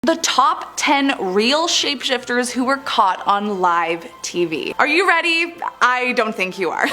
The top 10 real shapeshifters who were caught on live TV. Are you ready? I don't think you are.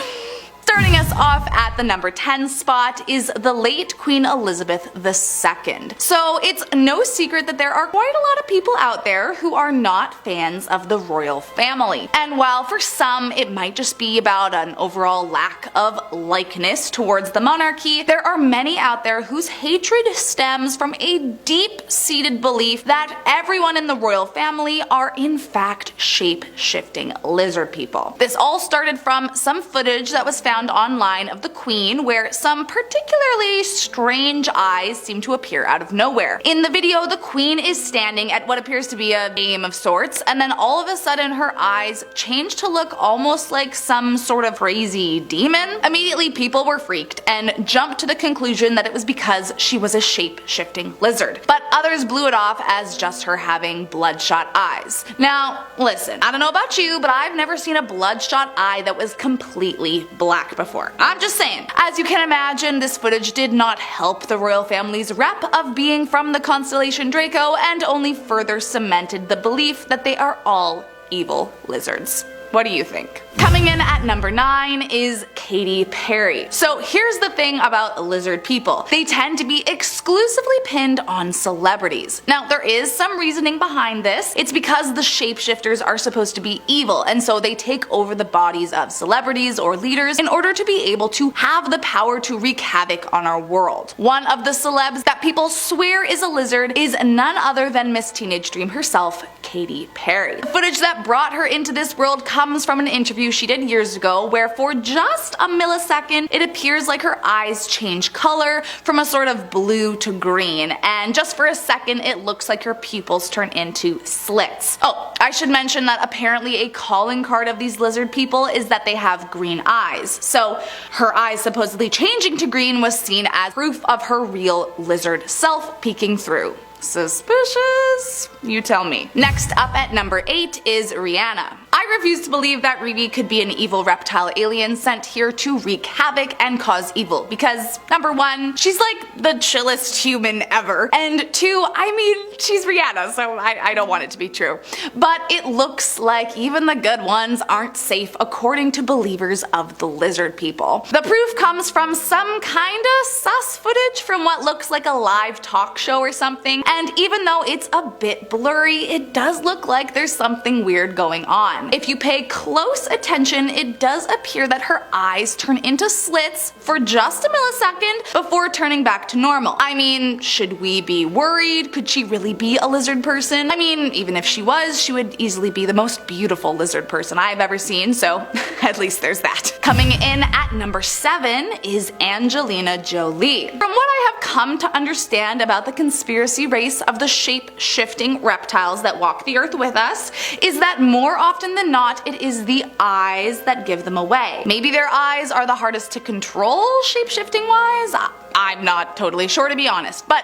Starting us off at the number 10 spot is the late Queen Elizabeth II. So it's no secret that there are quite a lot of people out there who are not fans of the royal family. And while for some it might just be about an overall lack of likeness towards the monarchy, there are many out there whose hatred stems from a deep-seated belief that everyone in the royal family are in fact shape-shifting lizard people. This all started from some footage that was found online of the Queen where some particularly strange eyes seem to appear out of nowhere. In the video, the Queen is standing at what appears to be a game of sorts, and then all of a sudden her eyes change to look almost like some sort of crazy demon. Immediately people were freaked and jumped to the conclusion that it was because she was a shape-shifting lizard. But others blew it off as just her having bloodshot eyes. Now, listen, I don't know about you, but I've never seen a bloodshot eye that was completely black before. I'm just saying. As you can imagine, this footage did not help the royal family's rep of being from the constellation Draco and only further cemented the belief that they are all evil lizards. What do you think? Coming in at number 9 is Katy Perry. So here's the thing about lizard people. They tend to be exclusively pinned on celebrities. Now there is some reasoning behind this. It's because the shapeshifters are supposed to be evil, and so they take over the bodies of celebrities or leaders in order to be able to have the power to wreak havoc on our world. One of the celebs that people swear is a lizard is none other than Miss Teenage Dream herself, Katy Perry. The footage that brought her into this world comes from an interview she did years ago where for just a millisecond it appears like her eyes change color from a sort of blue to green, and just for a second it looks like her pupils turn into slits. Oh, I should mention that apparently a calling card of these lizard people is that they have green eyes, so her eyes supposedly changing to green was seen as proof of her real lizard self peeking through. Suspicious? You tell me. Next up at number 8 is Rihanna. I refuse to believe that Riri could be an evil reptile alien sent here to wreak havoc and cause evil, because number 1, she's like the chillest human ever, and 2, I mean, she's Rihanna, so I don't want it to be true. But it looks like even the good ones aren't safe according to believers of the lizard people. The proof comes from some kinda sus footage from what looks like a live talk show or something, and even though it's a bit blurry, it does look like there's something weird going on. If you pay close attention, it does appear that her eyes turn into slits for just a millisecond before turning back to normal. I mean, should we be worried? Could she really be a lizard person? I mean, even if she was, she would easily be the most beautiful lizard person I've ever seen, so at least there's that. Coming in at number 7 is Angelina Jolie. From what I have come to understand about the conspiracy race of the shape-shifting reptiles that walk the earth with us, is that more often than not, it is the eyes that give them away. Maybe their eyes are the hardest to control shape-shifting wise? I'm not totally sure, to be honest, but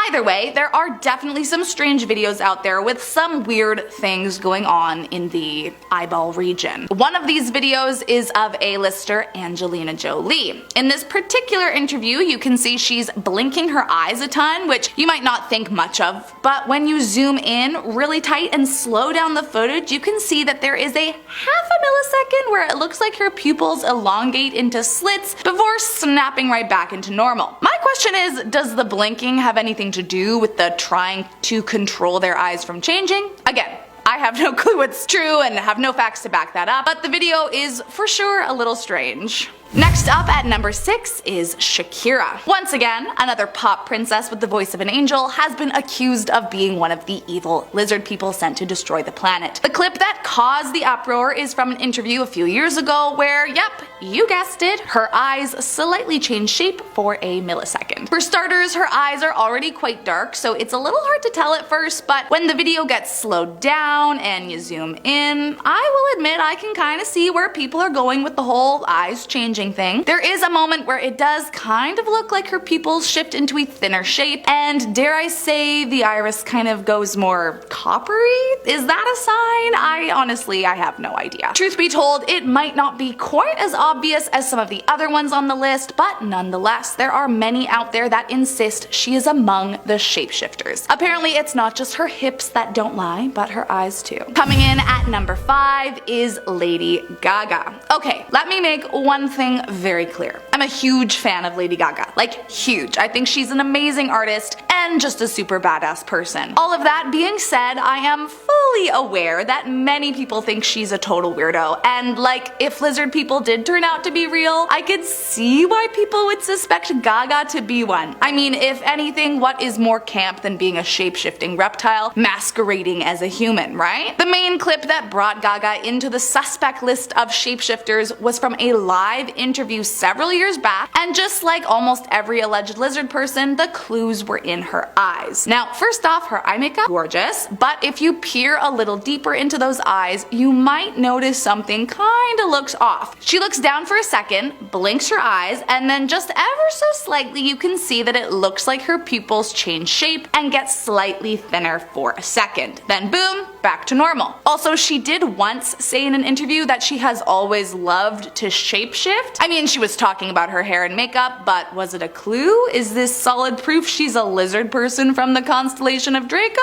either way, there are definitely some strange videos out there with some weird things going on in the eyeball region. One of these videos is of A-lister Angelina Jolie. In this particular interview, you can see she's blinking her eyes a ton, which you might not think much of, but when you zoom in really tight and slow down the footage, you can see that there is a half a millisecond where it looks like her pupils elongate into slits before snapping right back into normal. My question is, does the blinking have anything to do with the trying to control their eyes from changing? Again, I have no clue what's true and have no facts to back that up, but the video is for sure a little strange. Next up at number 6 is Shakira. Once again, another pop princess with the voice of an angel has been accused of being one of the evil lizard people sent to destroy the planet. The clip that caused the uproar is from an interview a few years ago where, yep, you guessed it, her eyes slightly change shape for a millisecond. For starters, her eyes are already quite dark, so it's a little hard to tell at first, but when the video gets slowed down and you zoom in, I will admit I can kinda see where people are going with the whole eyes changing changing thing. There is a moment where it does kind of look like her pupils shift into a thinner shape, and dare I say the iris kind of goes more coppery? Is that a sign? I have no idea. Truth be told, it might not be quite as obvious as some of the other ones on the list, but nonetheless, there are many out there that insist she is among the shapeshifters. Apparently, it's not just her hips that don't lie, but her eyes too. Coming in at number 5 is Lady Gaga. Okay, let me make one thing very clear. I'm a huge fan of Lady Gaga. Like, huge. I think she's an amazing artist and just a super badass person. All of that being said, I am fully aware that many people think she's a total weirdo, and like, if lizard people did turn out to be real, I could see why people would suspect Gaga to be one. I mean, if anything, what is more camp than being a shape-shifting reptile masquerading as a human, right? The main clip that brought Gaga into the suspect list of shapeshifters was from a live interview several years back, and just like almost every alleged lizard person, the clues were in her eyes. Now, first off, her eye makeup, gorgeous, but if you peer a little deeper into those eyes, you might notice something kinda looks off. She looks down for a second, blinks her eyes, and then just ever so slightly you can see that it looks like her pupils change shape and get slightly thinner for a second. Then boom, back to normal. Also, she did once say in an interview that she has always loved to shapeshift. I mean, she was talking about her hair and makeup, but was it a clue? Is this solid proof she's a lizard person from the constellation of Draco?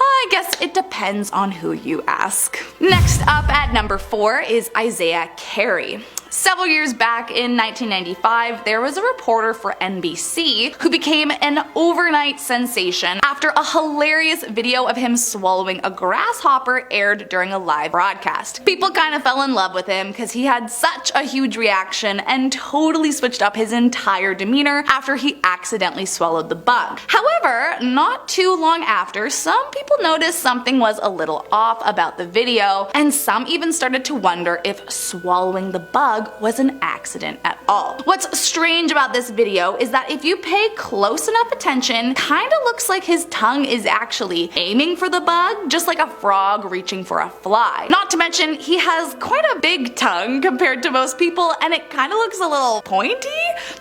I guess it depends on who you ask. Next up at number 4 is Isaiah Carey. Several years back in 1995, there was a reporter for NBC who became an overnight sensation after a hilarious video of him swallowing a grasshopper aired during a live broadcast. People kind of fell in love with him because he had such a huge reaction and totally switched up his entire demeanor after he accidentally swallowed the bug. However, not too long after, some people noticed something was a little off about the video, and some even started to wonder if swallowing the bug was an accident at all. What's strange about this video is that if you pay close enough attention, kinda looks like his tongue is actually aiming for the bug, just like a frog reaching for a fly. Not to mention, he has quite a big tongue compared to most people, and it kinda looks a little pointy.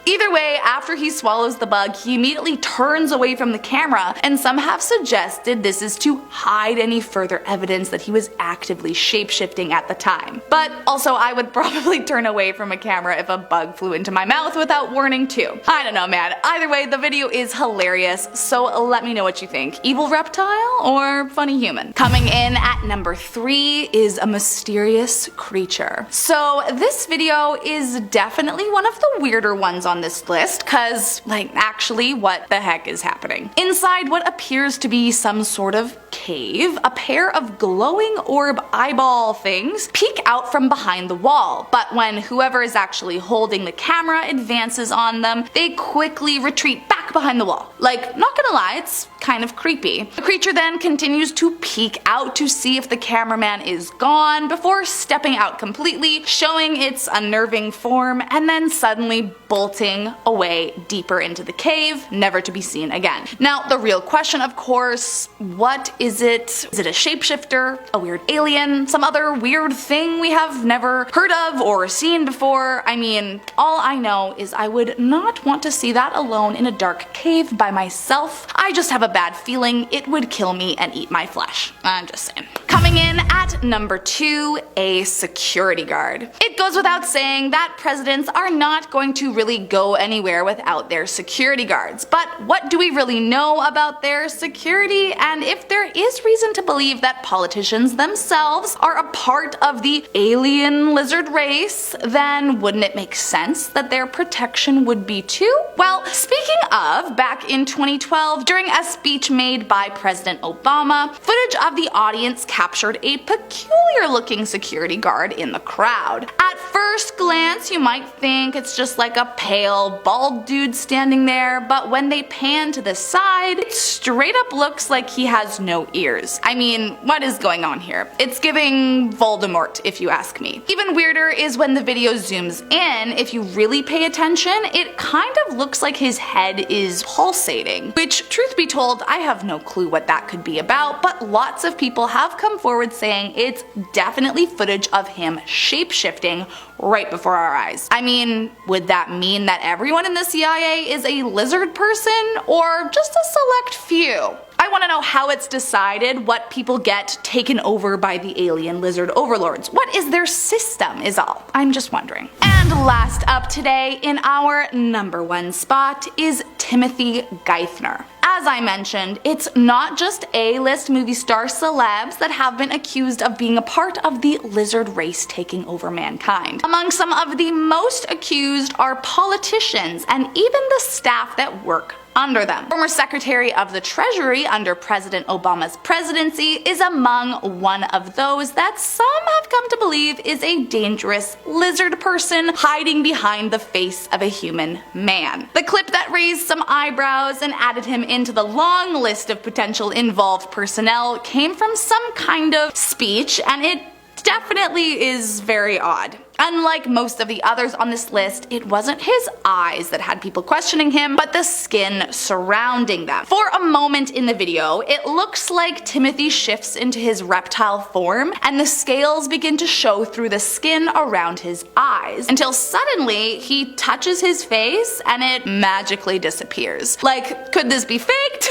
Either way, after he swallows the bug, he immediately turns away from the camera, and some have suggested this is to hide any further evidence that he was actively shapeshifting at the time. But also, I would probably turn away from a camera if a bug flew into my mouth without warning too. I don't know, man. Either way, the video is hilarious, so let me know what you think. Evil reptile or funny human? Coming in at number 3 is a mysterious creature. So this video is definitely one of the weirder ones on this list, cause like actually what the heck is happening? Inside what appears to be some sort of cave, a pair of glowing orb eyeball things peek out from behind the wall, but when whoever is actually holding the camera advances on them, they quickly retreat back behind the wall. Like, not gonna lie, it's kind of creepy. The creature then continues to peek out to see if the cameraman is gone before stepping out completely, showing its unnerving form, and then suddenly bolting away deeper into the cave, never to be seen again. Now, the real question, of course, what is it? Is it a shapeshifter, a weird alien, some other weird thing we have never heard of or seen before? I mean, all I know is I would not want to see that alone in a dark cave by myself. I just have a bad feeling it would kill me and eat my flesh. I'm just saying. Coming in at number 2, a security guard. It goes without saying that presidents are not going to really go anywhere without their security guards. But what do we really know about their security? And if there is reason to believe that politicians themselves are a part of the alien lizard race, then wouldn't it make sense that their protection would be too? Well, speaking of, back in 2012, during a speech made by President Obama, footage of the audience captured a peculiar looking security guard in the crowd. At first glance, you might think it's just like a pale, bald dude standing there, but when they pan to the side, it straight up looks like he has no ears. I mean, what is going on here? It's giving Voldemort, if you ask me. Even weirder is when the video zooms in, if you really pay attention, it kind of looks like his head is pulsating, which, truth be told, I have no clue what that could be about, but lots of people have come come forward saying it's definitely footage of him shapeshifting right before our eyes. I mean, would that mean that everyone in the CIA is a lizard person, or just a select few? I want to know how it's decided what people get taken over by the alien lizard overlords. What is their system is all. I'm just wondering. And last up today in our number 1 spot is Timothy Geithner. As I mentioned, it's not just A-list movie star celebs that have been accused of being a part of the lizard race taking over mankind. Among some of the most accused are politicians and even the staff that work under them. Former Secretary of the Treasury under President Obama's presidency is among one of those that some have come to believe is a dangerous lizard person hiding behind the face of a human man. The clip that raised some eyebrows and added him into the long list of potential involved personnel came from some kind of speech, and it definitely is very odd. Unlike most of the others on this list, it wasn't his eyes that had people questioning him, but the skin surrounding them. For a moment in the video, it looks like Timothy shifts into his reptile form, and the scales begin to show through the skin around his eyes, until suddenly he touches his face and it magically disappears. Like, could this be faked?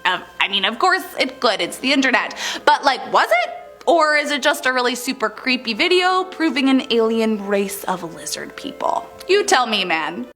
I mean, of course it could, it's the internet. But like, was it? Or is it just a really super creepy video proving an alien race of lizard people? You tell me, man.